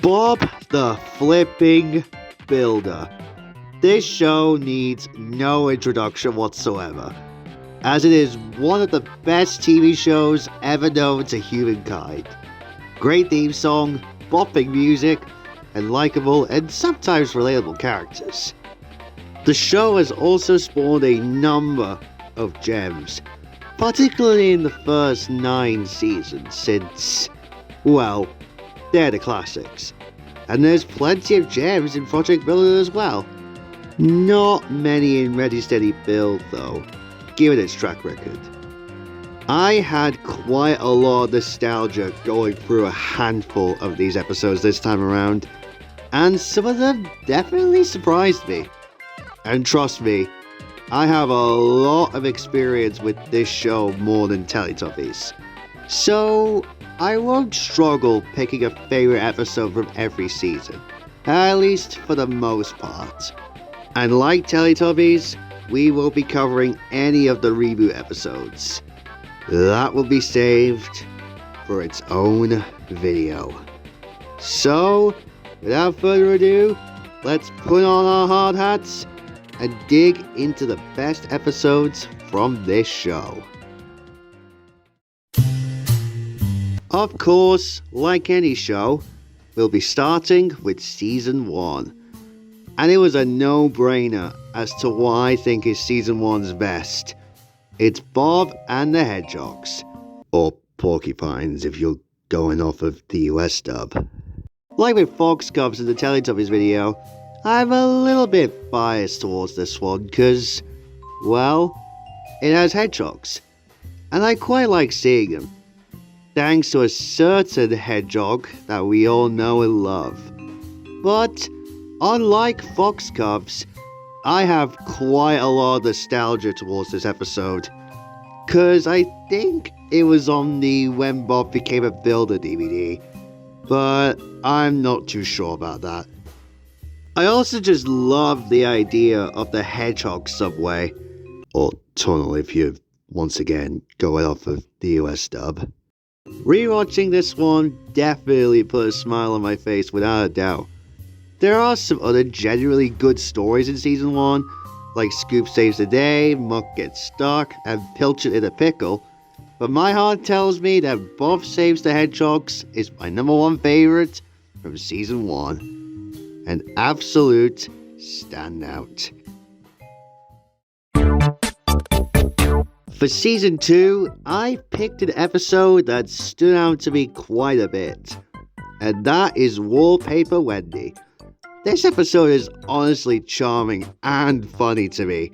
Bob the Flipping Builder. This show needs no introduction whatsoever, as it is one of the best TV shows ever known to humankind. Great theme song, bopping music, and likable and sometimes relatable characters. The show has also spawned a number of gems, particularly in the first 9 seasons since, well, they're the classics. And there's plenty of gems in Project Builder as well. Not many in Ready Steady Build though, given its track record. I had quite a lot of nostalgia going through a handful of these episodes this time around, and some of them definitely surprised me. And trust me, I have a lot of experience with this show more than Teletubbies. So I won't struggle picking a favourite episode from every season, at least for the most part. And like Teletubbies, we won't be covering any of the reboot episodes. That will be saved for its own video. So, without further ado, let's put on our hard hats and dig into the best episodes from this show. Of course, like any show, we'll be starting with Season 1. And it was a no-brainer as to what I think is Season 1's best. It's Bob and the Hedgehogs. Or Porcupines if you're going off of the US dub. Like with Fox Cubs in the Teletubbies video, I'm a little bit biased towards this one because, well, it has hedgehogs. And I quite like seeing them. Thanks to a certain hedgehog that we all know and love. But, unlike Fox Cubs, I have quite a lot of nostalgia towards this episode. Cause I think it was on the When Bob Became a Builder DVD. But I'm not too sure about that. I also just love the idea of the hedgehog subway. Or tunnel if you're once again going off of the US dub. Rewatching this one definitely put a smile on my face without a doubt. There are some other genuinely good stories in Season 1, like Scoop Saves the Day, Muck Gets Stuck, and Pilchard in a Pickle, but my heart tells me that Bob Saves the Hedgehogs is my number 1 favourite from Season 1. An absolute standout. For Season 2, I picked an episode that stood out to me quite a bit, and that is Wallpaper Wendy. This episode is honestly charming and funny to me.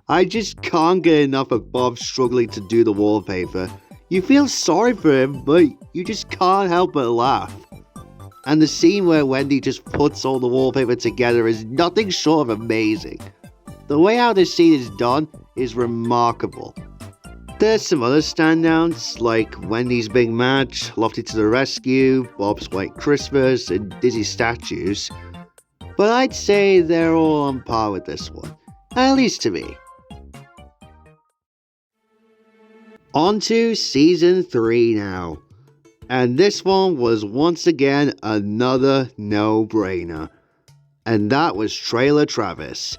I just can't get enough of Bob struggling to do the wallpaper. You feel sorry for him, but you just can't help but laugh. And the scene where Wendy just puts all the wallpaper together is nothing short of amazing. The way how this scene is done is remarkable. There's some other standouts like Wendy's Big Match, Lofty to the Rescue, Bob's White Christmas, and Dizzy Statues. But I'd say they're all on par with this one, at least to me. On to Season 3 now. And this one was once again another no-brainer. And that was Trailer Travis.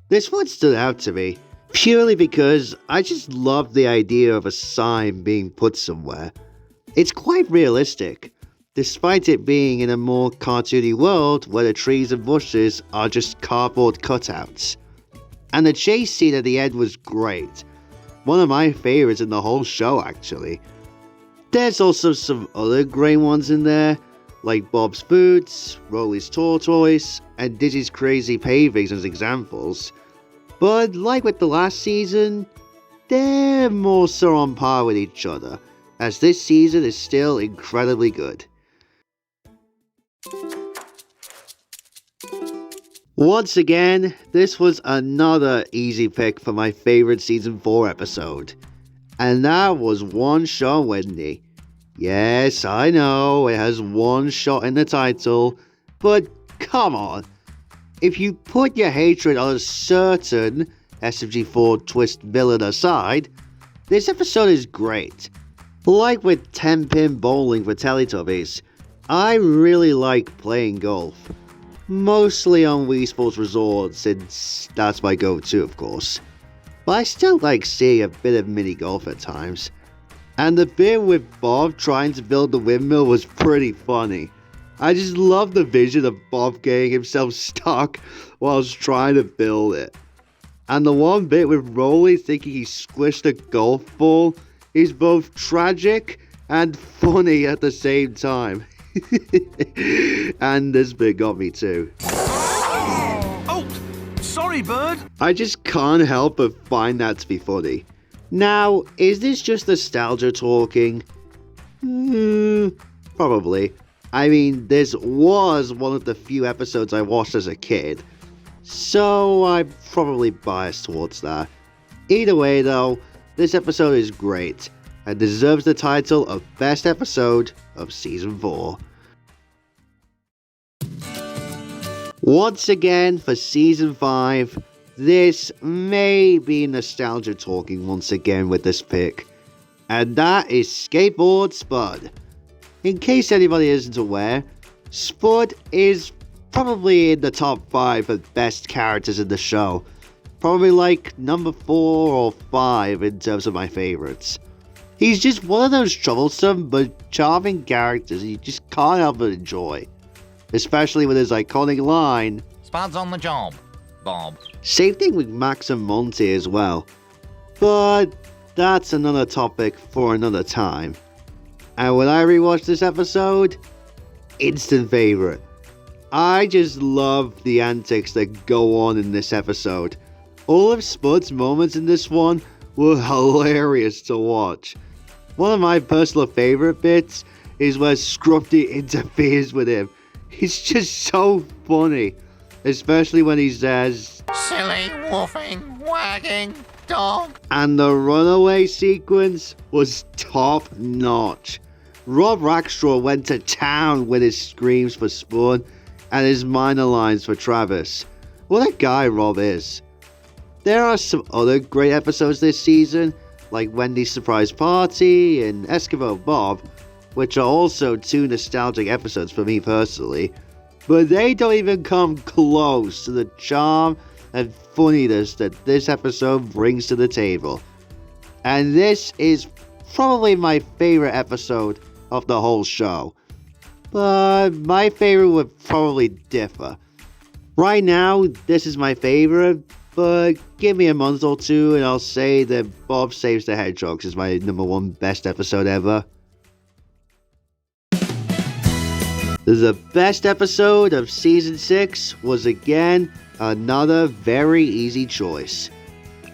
This one stood out to me, purely because I just love the idea of a sign being put somewhere. It's quite realistic, despite it being in a more cartoony world where the trees and bushes are just cardboard cutouts. And the chase scene at the end was great. One of my favourites in the whole show actually. There's also some other great ones in there, like Bob's Boots, Rolly's Tortoise, and Dizzy's Crazy Pavings as examples. But like with the last season, they're more so on par with each other, as this season is still incredibly good. Once again, this was another easy pick for my favorite Season 4 episode. And that was One Shot Wendy. Yes, I know, it has one shot in the title, but come on. If you put your hatred on a certain SMG4 twist villain aside, this episode is great. Like with 10-pin bowling for Teletubbies, I really like playing golf. Mostly on Wii Sports Resort, since that's my go-to, of course. But I still like seeing a bit of mini golf at times. And the bit with Bob trying to build the windmill was pretty funny. I just love the vision of Bob getting himself stuck whilst trying to build it. And the one bit with Rolly thinking he squished a golf ball is both tragic and funny at the same time. And this bit got me too. Oh, sorry, bird. I just can't help but find that to be funny. Now, is this just nostalgia talking? Probably. I mean, this was one of the few episodes I watched as a kid, so I'm probably biased towards that. Either way though, this episode is great and deserves the title of Best Episode of Season 4. Once again for Season 5, this may be nostalgia talking once again with this pick, and that is Skateboard Spud. In case anybody isn't aware, Spud is probably in the top 5 of best characters in the show. Probably like number 4 or 5 in terms of my favorites. He's just one of those troublesome but charming characters you just can't help but enjoy. Especially with his iconic line, Spud's on the job, Bob. Same thing with Max and Monty as well. But that's another topic for another time. And when I rewatched this episode, instant favorite. I just love the antics that go on in this episode. All of Spud's moments in this one were hilarious to watch. One of my personal favorite bits is where Scruffy interferes with him. It's just so funny, especially when he says, Silly, woofing, wagging dog. And the runaway sequence was top notch. Rob Rackstraw went to town with his screams for Spud and his minor lines for Travis. What a guy Rob is. There are some other great episodes this season, like Wendy's Surprise Party and Eskimo Bob, which are also two nostalgic episodes for me personally, but they don't even come close to the charm and funniness that this episode brings to the table. And this is probably my favorite episode of the whole show, but my favorite would probably differ. Right now, this is my favorite, but give me a month or two and I'll say that Bob Saves the Hedgehogs is my number 1 best episode ever. The best episode of Season 6 was again another very easy choice.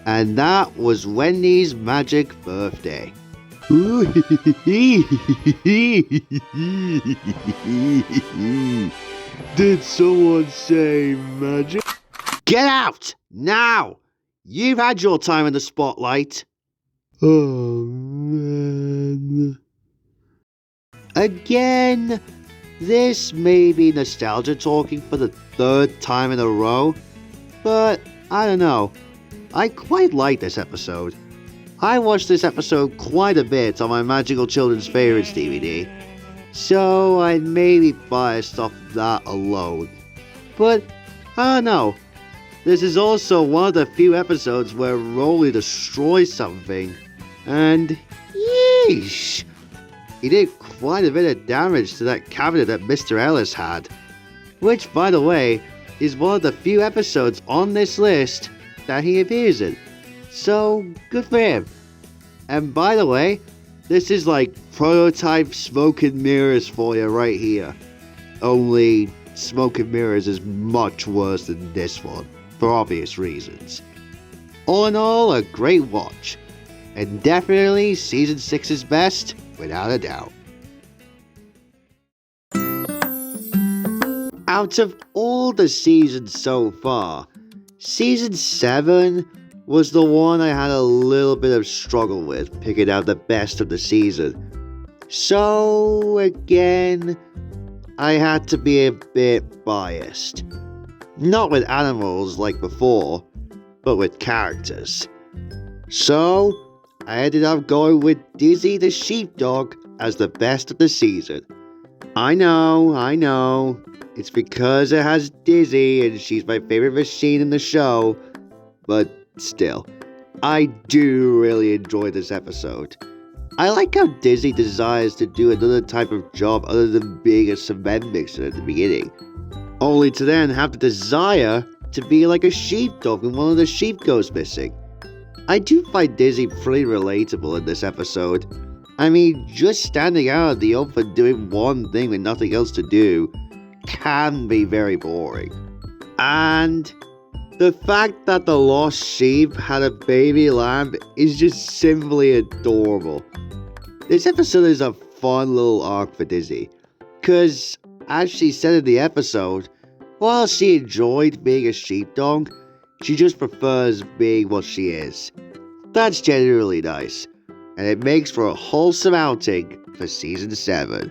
And that was Wendy's Magic Birthday. Did someone say magic? Get out! Now! You've had your time in the spotlight. Oh man. Again, this may be nostalgia talking for the 3rd time in a row, but I don't know. I quite like this episode. I watched this episode quite a bit on my Magical Children's Favorites DVD, so I may be biased off that alone. But I don't know. This is also one of the few episodes where Rolly destroys something, and yeesh, he did quite a bit of damage to that cabinet that Mr. Ellis had, which, by the way, is one of the few episodes on this list that he appears in, so good for him. And by the way, this is like prototype Smoke and Mirrors for you right here, only Smoke and Mirrors is much worse than this one, for obvious reasons. All in all, a great watch, and definitely Season 6's best, without a doubt. Out of all the seasons so far, Season 7 was the one I had a little bit of struggle with picking out the best of the season. So, again, I had to be a bit biased. Not with animals like before, but with characters. So, I ended up going with Dizzy the Sheepdog as the best of the season. I know. It's because it has Dizzy and she's my favorite machine in the show. But still, I do really enjoy this episode. I like how Dizzy desires to do another type of job other than being a cement mixer at the beginning. Only to then have the desire to be like a sheepdog when one of the sheep goes missing. I do find Dizzy pretty relatable in this episode. I mean, just standing out in the open doing one thing with nothing else to do can be very boring. And the fact that the lost sheep had a baby lamb is just simply adorable. This episode is a fun little arc for Dizzy, because as she said in the episode, while she enjoyed being a sheepdog, she just prefers being what she is. That's genuinely nice, and it makes for a wholesome outing for Season 7.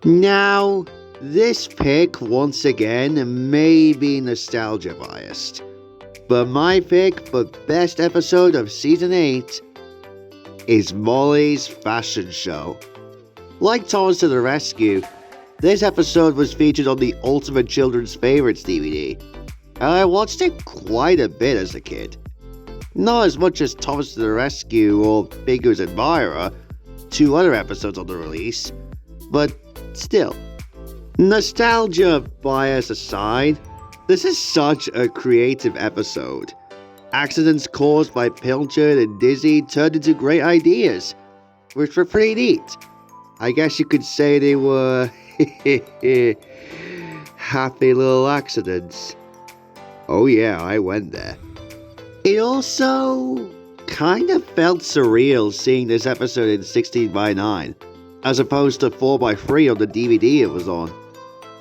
Now, this pick once again may be nostalgia biased, but my pick for best episode of Season 8 is Molly's fashion show. Like Thomas to the Rescue, this episode was featured on the Ultimate Children's Favorites DVD, and I watched it quite a bit as a kid. Not as much as Thomas to the Rescue or Finger's Admirer, two other episodes on the release, but still. Nostalgia bias aside, this is such a creative episode. Accidents caused by Pilchard and Dizzy turned into great ideas, which were pretty neat. I guess you could say they were happy little accidents. Oh yeah, I went there. It also kind of felt surreal seeing this episode in 16:9, as opposed to 4:3 on the DVD it was on.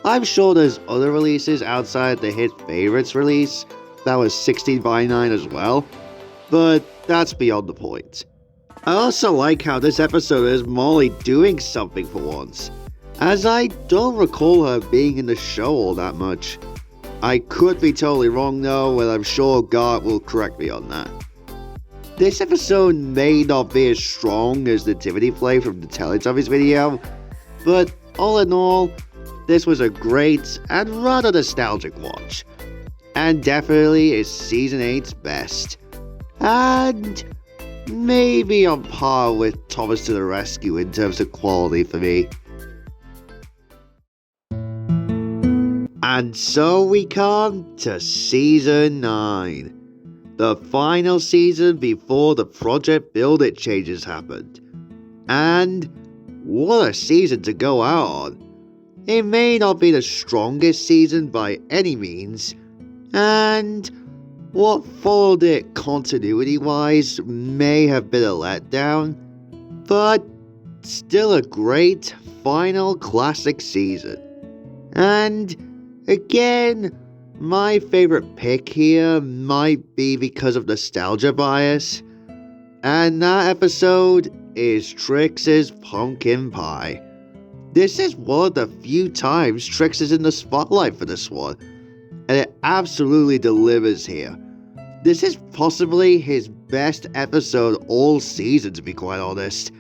I'm sure there's other releases outside the hit favorites release that was 16:9 as well, but that's beyond the point. I also like how this episode is Molly doing something for once, as I don't recall her being in the show all that much. I could be totally wrong though, and I'm sure Gart will correct me on that. This episode may not be as strong as the Nativity play from the Teletubbies video, but all in all, this was a great and rather nostalgic watch, and definitely is Season 8's best, and maybe on par with Thomas to the Rescue in terms of quality for me. And so we come to Season 9, the final season before the Project Build It changes happened. And what a season to go out on. It may not be the strongest season by any means, and what followed it continuity-wise may have been a letdown, but still a great final classic season. And again, my favorite pick here might be because of nostalgia bias, and that episode is Trix's Pumpkin Pie. This is one of the few times Trix is in the spotlight for this one, and it absolutely delivers here. This is possibly his best episode all season, to be quite honest.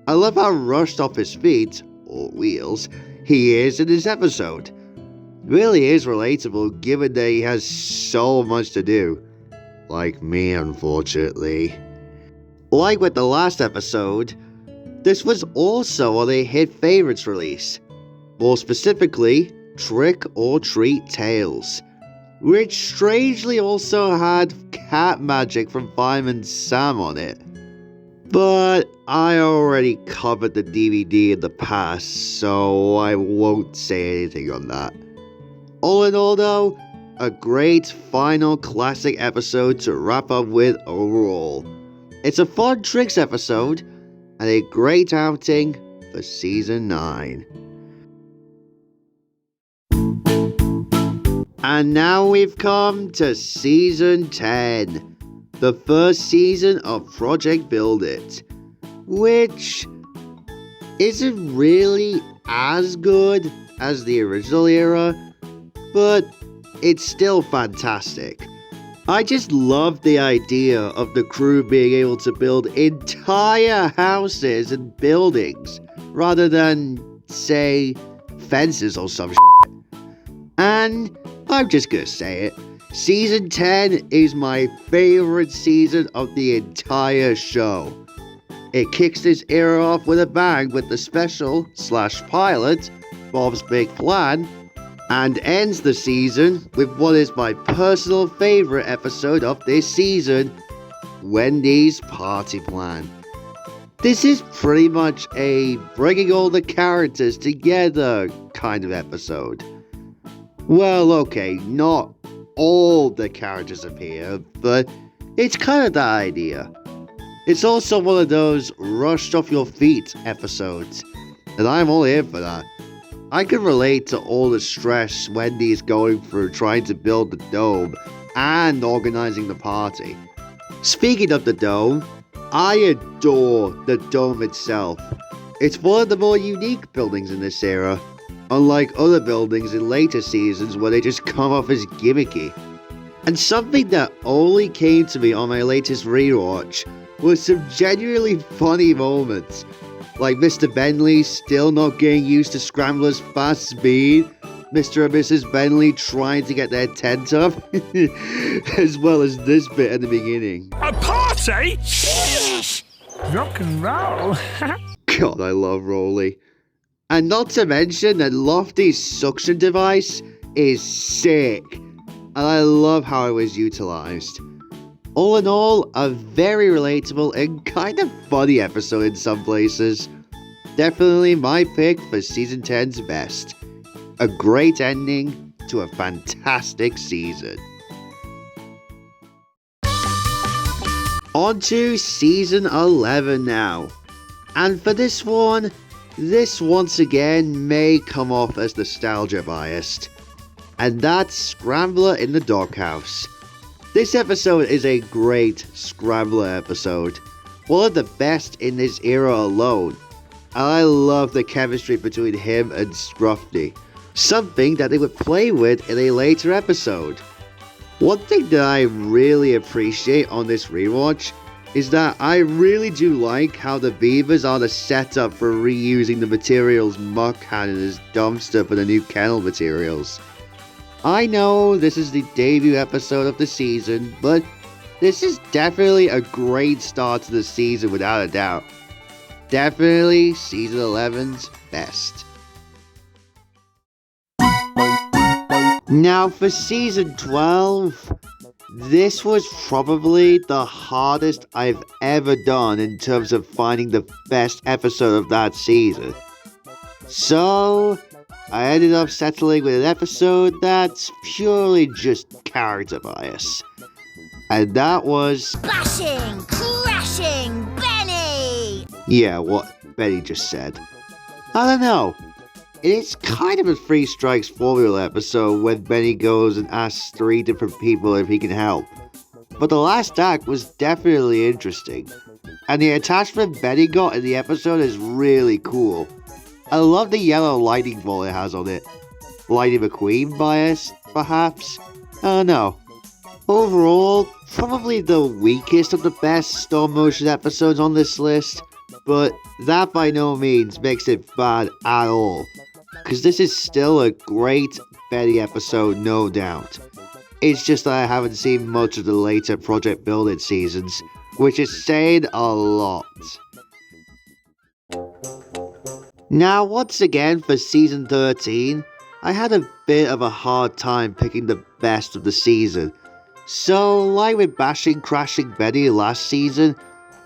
I love how rushed off his feet, or wheels, he is in this episode. Really is relatable given that he has so much to do. Like me, unfortunately. Like with the last episode, this was also on a hit favorites release. More specifically, Trick or Treat Tales, which strangely also had cat magic from Fireman Sam on it. But I already covered the DVD in the past, so I won't say anything on that. All in all though, a great final classic episode to wrap up with overall. It's a fun Tricks episode, and a great outing for Season 9. And now we've come to Season 10, the first season of Project Build It, which isn't really as good as the original era, but it's still fantastic. I just love the idea of the crew being able to build entire houses and buildings rather than, say, fences or some shit. And I'm just gonna say it, Season 10 is my favorite season of the entire show. It kicks this era off with a bang with the special/pilot, Bob's Big Plan, and ends the season with what is my personal favorite episode of this season, Wendy's Party Plan. This is pretty much a bringing all the characters together kind of episode. Well, okay, not all the characters appear, but it's kind of the idea. It's also one of those rushed off your feet episodes, and I'm all here for that. I can relate to all the stress Wendy is going through trying to build the dome and organizing the party. Speaking of the dome, I adore the dome itself. It's one of the more unique buildings in this era, unlike other buildings in later seasons where they just come off as gimmicky. And something that only came to me on my latest rewatch was some genuinely funny moments, like Mr. Bentley still not getting used to Scrambler's fast speed, Mr. and Mrs. Bentley trying to get their tent up, as well as this bit at the beginning. A party? Rock and roll. God, I love Rolly. And not to mention that Lofty's suction device is sick, and I love how it was utilized. All in all, a very relatable and kind of funny episode in some places. Definitely my pick for Season 10's best. A great ending to a fantastic season. On to Season 11 now. And for this one, this once again may come off as nostalgia biased. And that's Scrambler in the Doghouse. This episode is a great Scrambler episode, one of the best in this era alone, and I love the chemistry between him and Scruffy, something that they would play with in a later episode. One thing that I really appreciate on this rewatch is that I really do like how the beavers are the setup for reusing the materials Muck had in his dumpster for the new kennel materials. I know this is the debut episode of the season, but this is definitely a great start to the season without a doubt. Definitely Season 11's best. Now for Season 12, this was probably the hardest I've ever done in terms of finding the best episode of that season. So I ended up settling with an episode that's purely just character bias. And that was... Bashing! Crashing! Benny! Yeah, what Benny just said. I don't know. It's kind of a Three Strikes Formula episode when Benny goes and asks 3 different people if he can help. But the last act was definitely interesting. And the attachment Benny got in the episode is really cool. I love the yellow lightning bolt it has on it. Lightning McQueen bias, perhaps? I don't know. Overall, probably the weakest of the best stop motion episodes on this list, but that by no means makes it bad at all, because this is still a great Betty episode, no doubt. It's just that I haven't seen much of the later Project Build It seasons, which is saying a lot. Now, once again for Season 13, I had a bit of a hard time picking the best of the season. So, like with Bashing Crashing Benny last season,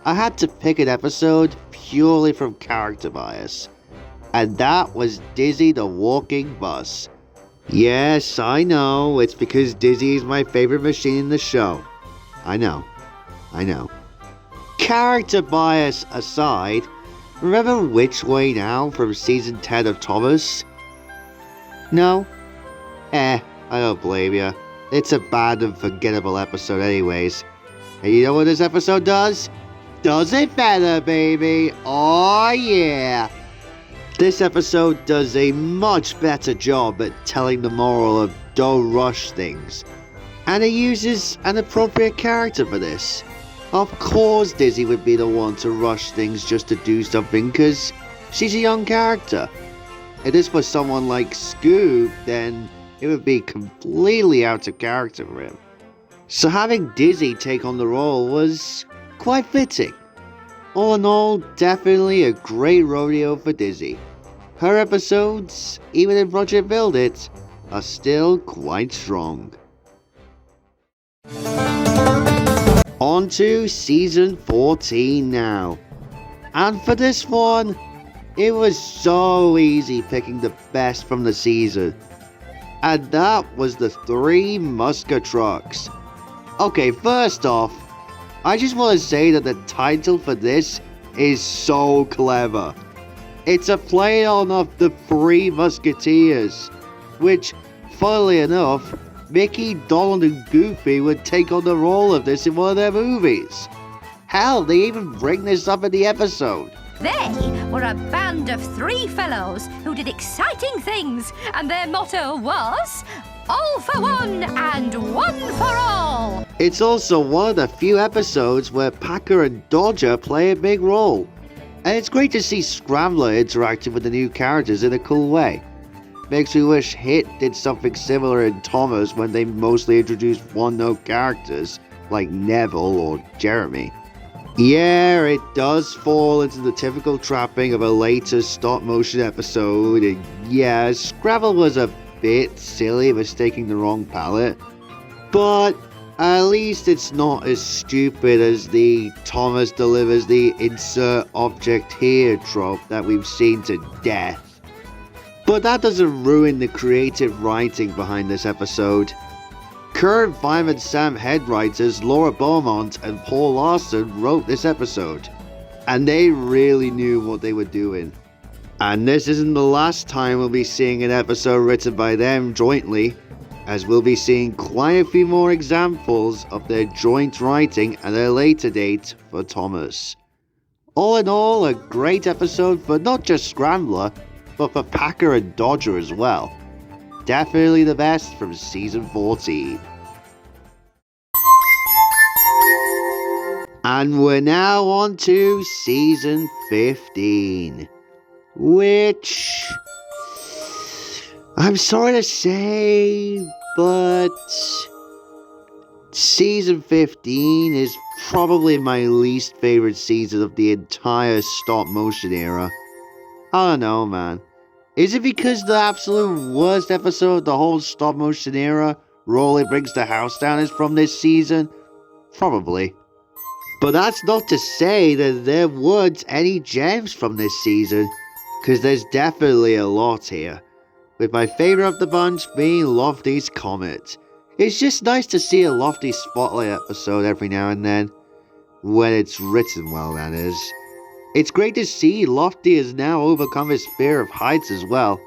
I had to pick an episode purely from character bias. And that was Dizzy the Walking Bus. Yes, I know, it's because Dizzy is my favorite machine in the show. I know. Character bias aside, Remember Which Way Now from season 10 of Thomas? No? I don't blame you. It's a bad and forgettable episode anyways. And you know what this episode does? Does it better, baby! Oh yeah! This episode does a much better job at telling the moral of don't rush things. And it uses an appropriate character for this. Of course Dizzy would be the one to rush things just to do something because she's a young character. If this was someone like Scoob, then it would be completely out of character for him. So having Dizzy take on the role was quite fitting. All in all, definitely a great rodeo for Dizzy. Her episodes, even if Project Build It, are still quite strong. On to season 14 now. And for this one, it was so easy picking the best from the season. And that was the Three Musketeers. Okay, first off, I just want to say that the title for this is so clever. It's a play on of the Three Musketeers, which, funnily enough, Mickey, Donald, and Goofy would take on the role of this in one of their movies. Hell, they even bring this up in the episode. They were a band of three fellows who did exciting things, and their motto was, all for one and one for all. It's also one of the few episodes where Packer and Dodger play a big role. And it's great to see Scrambler interacting with the new characters in a cool way. Makes me wish Hit did something similar in Thomas when they mostly introduced one-note characters like Neville or Jeremy. Yeah, it does fall into the typical trapping of a later stop-motion episode, and yeah, Scrabble was a bit silly mistaking the wrong palette, but at least it's not as stupid as the Thomas delivers the insert object here trope that we've seen to death. But that doesn't ruin the creative writing behind this episode. Current Fireman Sam head writers Laura Beaumont and Paul Larson wrote this episode, and they really knew what they were doing. And this isn't the last time we'll be seeing an episode written by them jointly, as we'll be seeing quite a few more examples of their joint writing at a later date for Thomas. All in all, a great episode for not just Scrambler, but for Packer and Dodger as well. Definitely the best from season 14. And we're now on to season 15, which, I'm sorry to say, but season 15 is probably my least favorite season of the entire stop motion era. I don't know, man. Is it because the absolute worst episode of the whole stop motion era, Rolly Brings the House Down, is from this season? Probably. But that's not to say that there weren't any gems from this season, because there's definitely a lot here, with my favourite of the bunch being Lofty's Comet. It's just nice to see a Lofty Spotlight episode every now and then, when it's written well, that is. It's great to see Lofty has now overcome his fear of heights as well,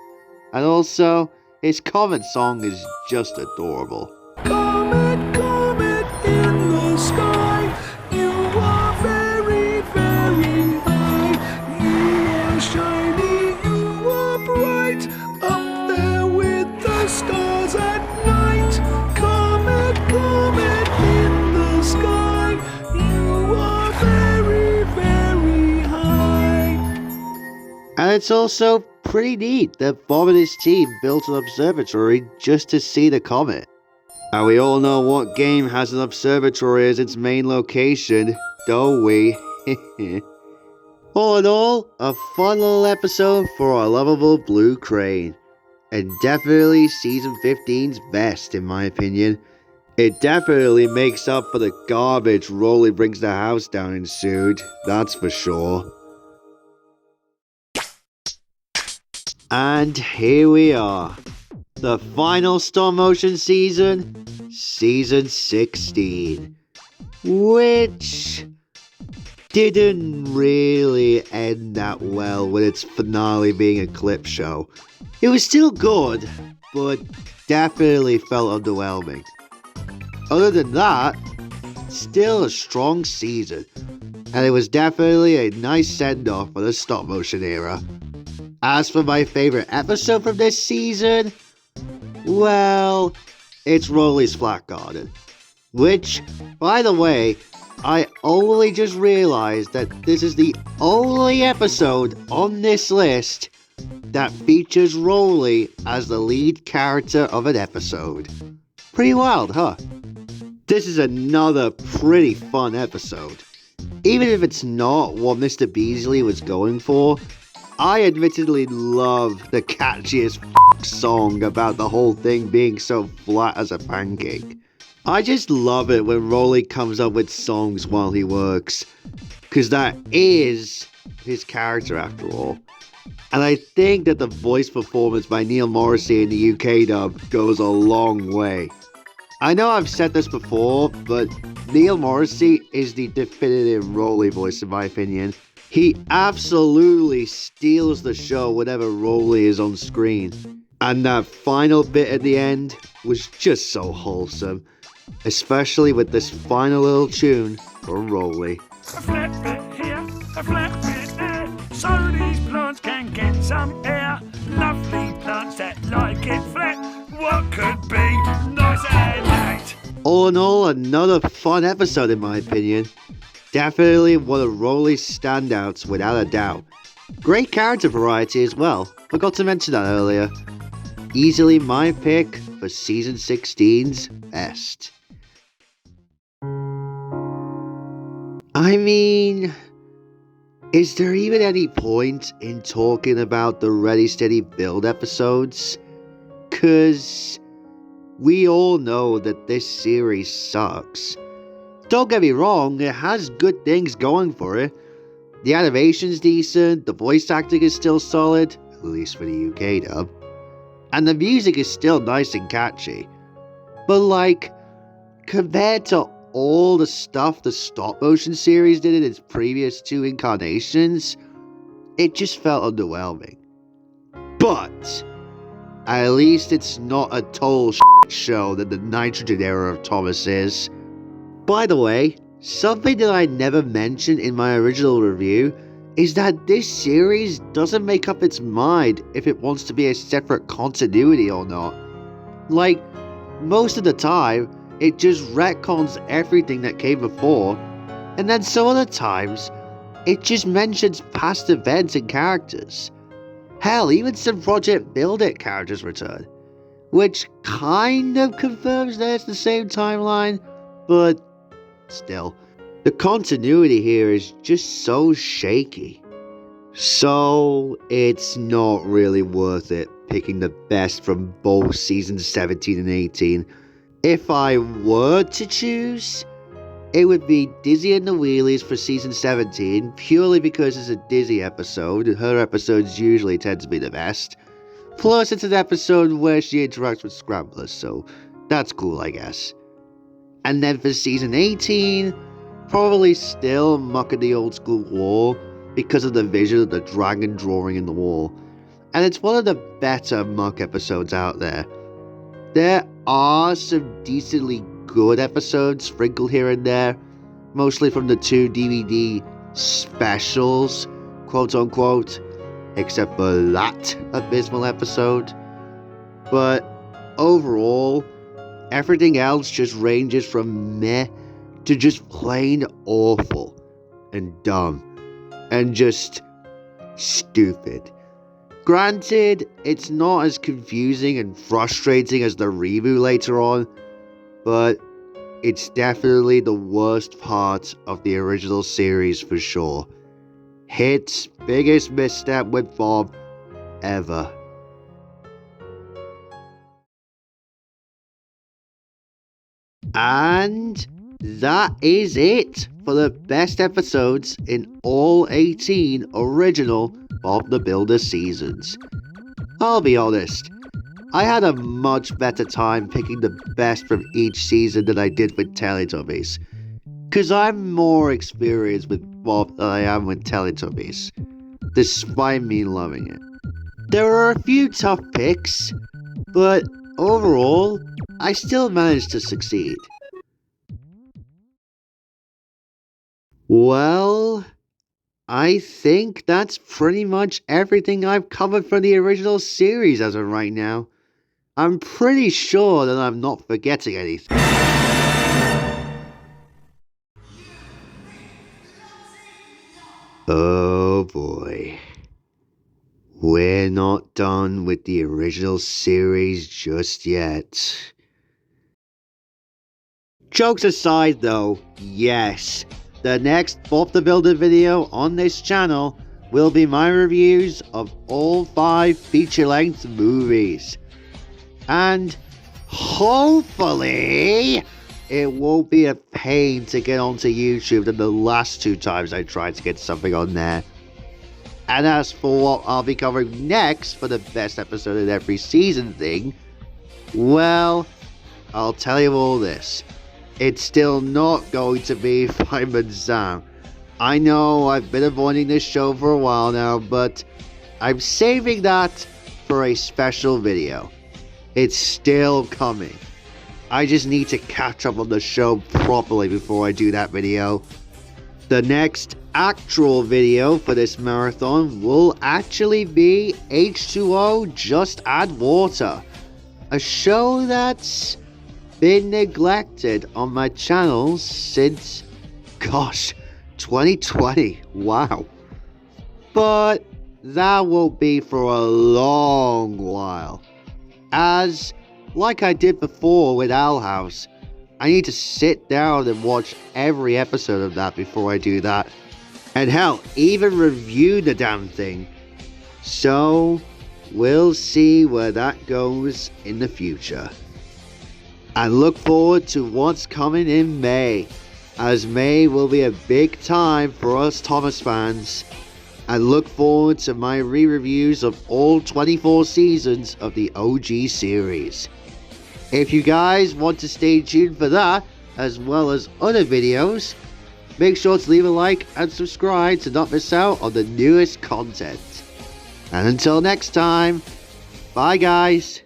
and also, his Comet song is just adorable. Comet, comet in the sky, you are very, very high. You are shiny, you are bright, up there with the stars at night. Comet, comet in the sky, you are very, very high. And it's also pretty neat that Bob and his team built an observatory just to see the comet. And we all know what game has an observatory as its main location, don't we? All in all, a fun little episode for our lovable Blue Crane. And definitely season 15's best in my opinion. It definitely makes up for the garbage Rolly Brings the House Down ensued, that's for sure. And here we are, the final stop motion season, season 16, which didn't really end that well with its finale being a clip show. It was still good, but definitely felt underwhelming. Other than that, still a strong season, and it was definitely a nice send-off for the stop-motion era. As for my favourite episode from this season, well, it's Rolly's Flat Garden. Which, by the way, I only just realised that this is the only episode on this list that features Rolly as the lead character of an episode. Pretty wild, huh? This is another pretty fun episode. Even if it's not what Mr. Beasley was going for, I admittedly love the catchiest song about the whole thing being so flat as a pancake. I just love it when Rolly comes up with songs while he works, because that is his character after all. And I think that the voice performance by Neil Morrissey in the UK dub goes a long way. I know I've said this before, but Neil Morrissey is the definitive Rolly voice in my opinion. He absolutely steals the show whenever Rolly is on screen. And that final bit at the end was just so wholesome. Especially with this final little tune from Rolly. A flat bit here, a flat bit there, so these plants can get some air. Lovely plants that like it flat. What could be nicer than that? All in all, another fun episode in my opinion. Definitely one of Rolly's standouts without a doubt. Great character variety as well, forgot to mention that earlier. Easily my pick for season 16's best. I mean, is there even any point in talking about the Ready Steady Build episodes? 'Cause we all know that this series sucks. Don't get me wrong, it has good things going for it. The animation's decent, the voice acting is still solid, at least for the UK dub. And the music is still nice and catchy. But like, compared to all the stuff the stop motion series did in its previous two incarnations, it just felt underwhelming. But at least it's not a total show that the Nitrogen era of Thomas is. By the way, something that I never mentioned in my original review is that this series doesn't make up its mind if it wants to be a separate continuity or not. Like, most of the time, it just retcons everything that came before, and then some other times, it just mentions past events and characters. Hell, even some Project Build It characters return, which kind of confirms that it's the same timeline, but still. The continuity here is just so shaky. So, it's not really worth it picking the best from both seasons 17 and 18. If I were to choose, it would be Dizzy and the Wheelies for season 17, purely because it's a Dizzy episode, and her episodes usually tend to be the best. Plus, it's an episode where she interacts with Scramblers, so that's cool, I guess. And then for season 18, probably still Muck of the Old School War, because of the vision of the dragon drawing in the wall. And it's one of the better Muck episodes out there. There are some decently good episodes sprinkled here and there, mostly from the two DVD specials, quote unquote, except for that abysmal episode. But overall, everything else just ranges from meh to just plain awful and dumb and just stupid. Granted, it's not as confusing and frustrating as the reboot later on, but it's definitely the worst part of the original series for sure. Hit's biggest misstep with Bob ever. And that is it for the best episodes in all 18 original Bob the Builder seasons. I'll be honest, I had a much better time picking the best from each season than I did with Teletubbies, cause I'm more experienced with SpongeBob than I am with Teletubbies, despite me loving it. There are a few tough picks, but overall, I still managed to succeed. Well, I think that's pretty much everything I've covered for the original series as of right now. I'm pretty sure that I'm not forgetting anything. Oh boy. We're not done with the original series just yet. Jokes aside though, yes, the next Bob the Builder video on this channel will be my reviews of all 5 feature-length movies. And hopefully it won't be a pain to get onto YouTube than the last 2 times I tried to get something on there. And as for what I'll be covering next for the best episode in every season thing, well, I'll tell you all this. It's still not going to be Fireman Sam. I know I've been avoiding this show for a while now, but I'm saving that for a special video. It's still coming. I just need to catch up on the show properly before I do that video. The next actual video for this marathon will actually be H2O Just Add Water, a show that's been neglected on my channel since, gosh, 2020. Wow. But that won't be for a long while, as like I did before with Owl House, I need to sit down and watch every episode of that before I do that. And hell, even review the damn thing. So, we'll see where that goes in the future. I look forward to what's coming in May, as May will be a big time for us Thomas fans. I look forward to my re-reviews of all 24 seasons of the OG series. If you guys want to stay tuned for that, as well as other videos, make sure to leave a like and subscribe to not miss out on the newest content. And until next time, bye guys.